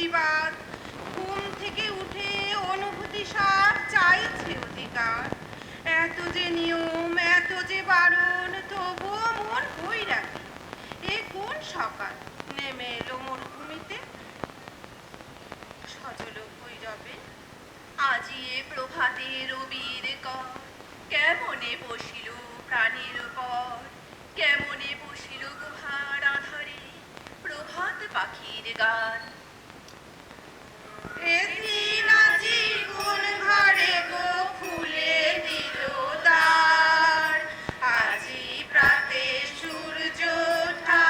প্রতিবাদ, ঘুম থেকে উঠে অনুভূতি সার চাইছে অধিকার। এত যে নিয়ম, এত যে বারণ, তবুও মন বৈরাগী। এ কোন সকাল নেমে এলো মরুভূমিতে? সজল ভৈরবে আজি এ প্রভাতে রবির কর, কেমনে বসিল প্রাণের পর, কেমনে বসিল গুহার আধারে প্রভাত পাখির গান। এদিন আজি কোন ঘরে গো খুলে দিল দ্বার, আজি প্রাতে সূর্য ওঠা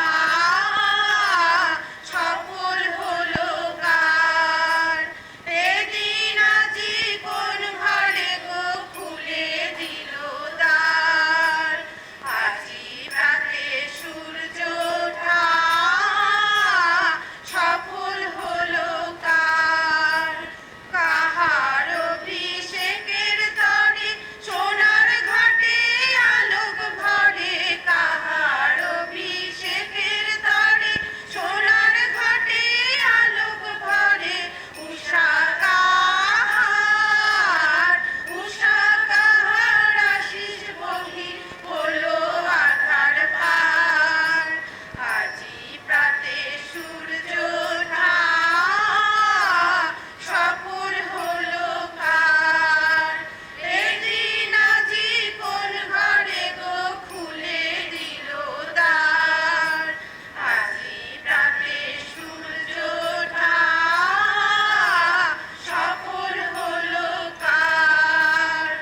সফল হলো কার। এদিন আজি কোন ঘরে গো খুলে দিল দ্বার, আজি প্রাতে সূর্য ওঠা সফল হলো কার। কাহার অভিষেকের তরে সোনার ঘাটে আলোক ভরে, কাহার অভিষেকের তরে সোনার ঘাটে আলোক ভরে। উষা কাহার, উষা কাহার আশিস বহি হলো আধার পার, আজি প্রাতে সূর্য ওঠা সফল হলো কার। এদিন আজি কোন ঘরে গো খুলে দিল দ্বার, আজি প্রাতে সূর্য ওঠা সফল হলো কার।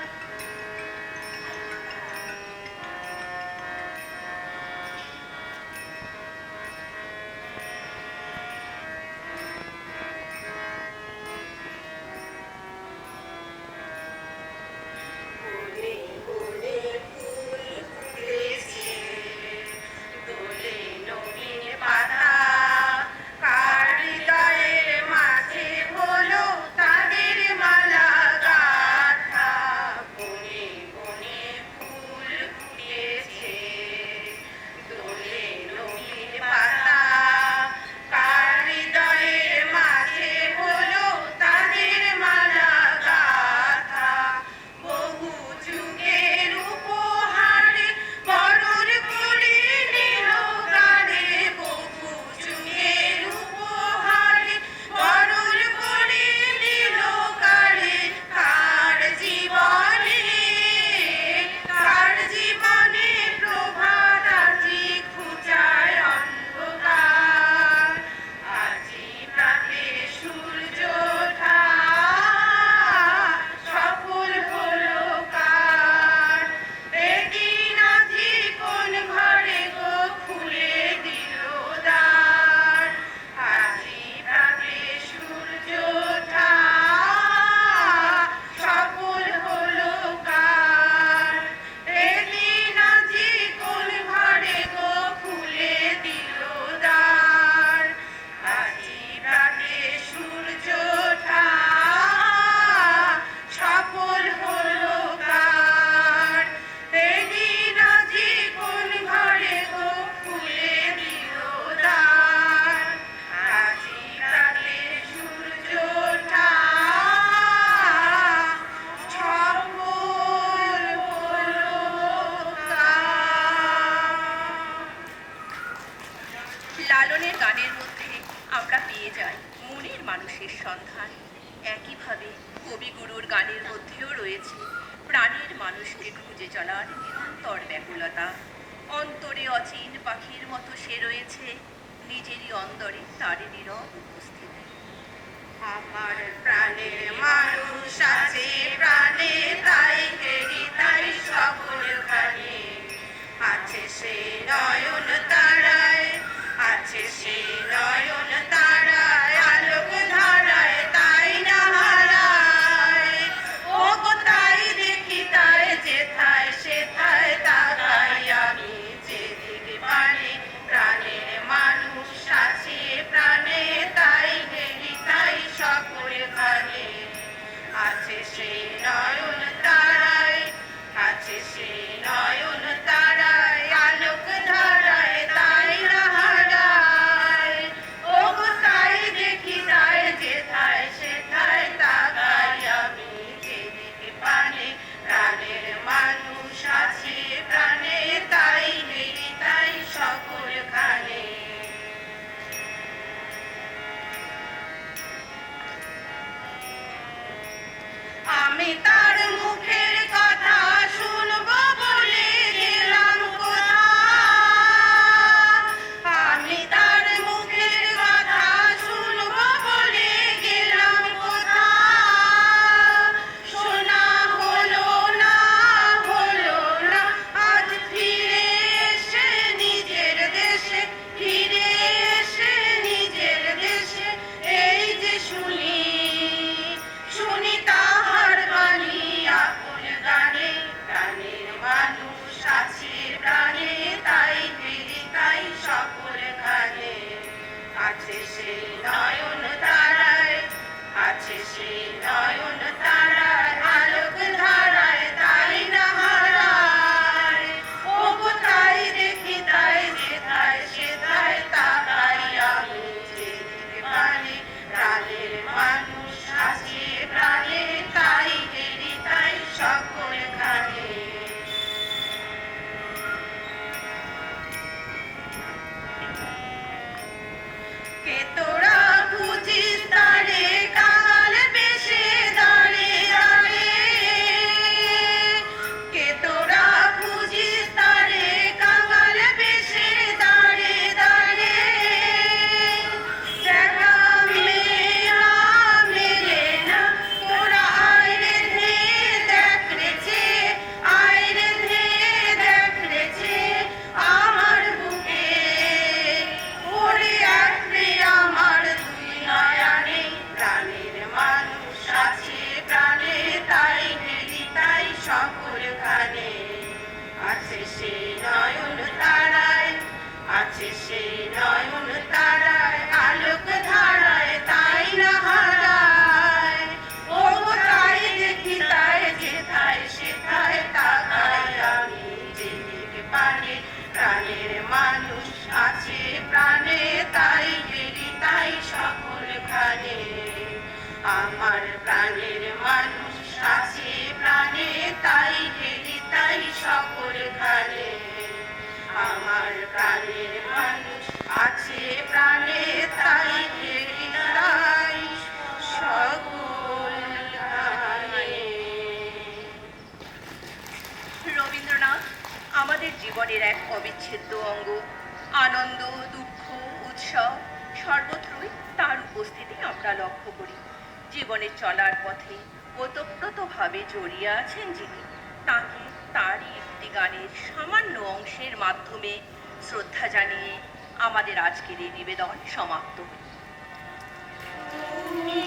বনে বনে ফুল ফুটেছে, দোলে নবীন পাতা, কার হৃদয়ের মাঝে হলো তাদের মালা গাঁথা। বনে বনে ফুল ফুটেছে, দোলে নবীন পাতা, কার হৃদয়ের মাঝে হলো তাদের মালা গাঁথা। বহু যুগের উপহারে বরণ করে নিল গানে, বহু যুগের উপহারে বরণ করে নিল গানে। কার জীবনে, কার জীবনে প্রভাত আজি ঘুচায় অন্ধকার, আজি প্রাতে সূর্য ওঠা সফল হলো কার। এদিন আজি কোন ঘরে গো খুলে দিল দ্বার, আজি প্রাতে সূর্য ওঠা সফল হলো কার। এদিন আজি কোন ঘরে গো খুলে দিল দ্বার, আজি প্রাতে সূর্য ওঠা সফল হলো কার। এদিন আজি কোন ঘরে গো খুলে দিল দ্বার, আজি প্রাতে সূর্য ওঠা সফল হলো কার। লালনের গানের মধ্যে আমরা পেয়ে যাই মনের মানুষের সন্ধান। একইভাবে কবিগুরুর গানের মধ্যেও রয়েছে প্রাণের মানুষকে খুঁজে চলার নিরন্তর ব্যাকুলতা। অন্তরে অচিন পাখির মতো সে রয়েছে নিজেরই অন্দরে তার নীরব উপস্থিতি। আমার প্রাণের মানুষ আছে প্রাণে, তাই হেরি তাই সকল খানে। আছে সে নয়ন তারায়, আছে সে নয়ন তারায়, আলোক ধারায় তাই না হারায়। ও গো তাই দেখি তাই যেথায় সেথায় তাকাই আমি যেদিকে পারে। প্রাণের মানুষ আছে প্রাণে, তাই হেরি তাই সকল খানে। আছে সে নয়ন তারায়, আছে সে নয়ন তারায়, আলোক ধারায় তাই না হারায়। ও গো সে নয়ন তারায়, আছে সে নয়ন তারায়, আলোক ধারায় তাই না হারায়। ওগো তাই দেখি তাই যেথায় সেথায় তাকাই আমি যেদিকে পানে, প্রাণের মানুষ আছে প্রাণে তাই হেরি তাই সকল খানে। কে তোরা খুঁজিস তারে কাঙাল বেশে দাঁড়ে দাঁড়ে, কে তোরা খুঁজিস তারে কাঙাল বেশে দাঁড়ে দাঁড়ে। দেখা মেলে না তোরা আইরে ধে দেখ রেছে, আইরে ধে দেখ রেছে আমার বুকে। ওরে একরে আমার দুই নয়নে, প্রাণের মানুষ আছে প্রাণে তাই হেরি তাই সকল খানে। আছে সেই নয়ন তারায়, আছে সেই নয়ন তারায়, আলোক ধারায় তাই না হারায়। ওগো তাই দেখি তাই যেথায় সেথায় তাকাই আমি যেদিকে পানে, প্রাণের মানুষ আছে প্রাণে তাই হেরি তাই সকল খানে। আমার প্রাণের মানুষ আছে প্রাণে তাই হেরি তাই সকল খানে। আমার প্রাণের মানুষ আছে প্রাণে তাই হেরি তাই সকল খানে। রবীন্দ্রনাথ আমাদের জীবনের এক অবিচ্ছেদ্য অঙ্গ। আনন্দ, দুঃখ, উৎসব সর্বত্রই তার উপস্থিতি আমরা লক্ষ্য করি। জীবনে চলার পথে ওতপ্রোতভাবে জড়িয়ে আছেন যিনি, তাকে তারই একটি গানের সামান্য অংশের মাধ্যমে শ্রদ্ধা জানিয়ে আমাদের আজকের এই নিবেদন সমাপ্ত। তুমি